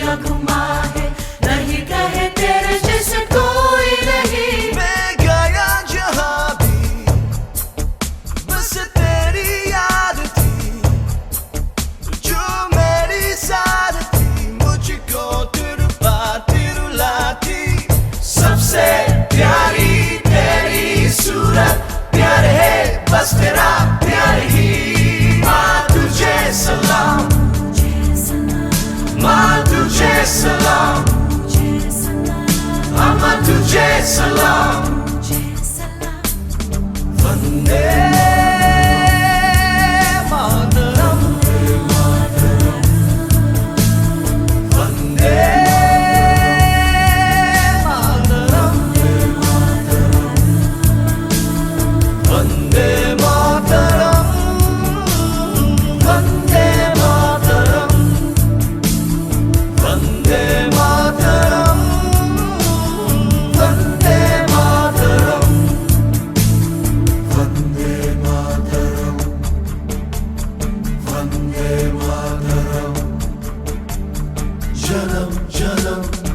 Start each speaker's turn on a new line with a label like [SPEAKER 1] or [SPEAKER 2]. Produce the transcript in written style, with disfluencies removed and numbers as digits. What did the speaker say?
[SPEAKER 1] दुनिया घुमा है, नहीं कहे तेरे जैसे कोई नहीं।
[SPEAKER 2] मैं गया जहाँ भी बस तेरी याद थी, जो मेरी साथ थी, मुझको तड़पाती रुलाती। सबसे प्यारी तेरी सूरत, प्यार है बस तेरा प्यार ही। माँ तुझे सलाम, माँ तुझे सलाम, अम्मा तुझे सलाम। वंदे मातरम, वंदे मातरम, वंदे मातरम, वंदे मातरम, वंदे मातरम, वंदे मातरम, वंदे मातरम, वंदे मातरम। जन्म जन्म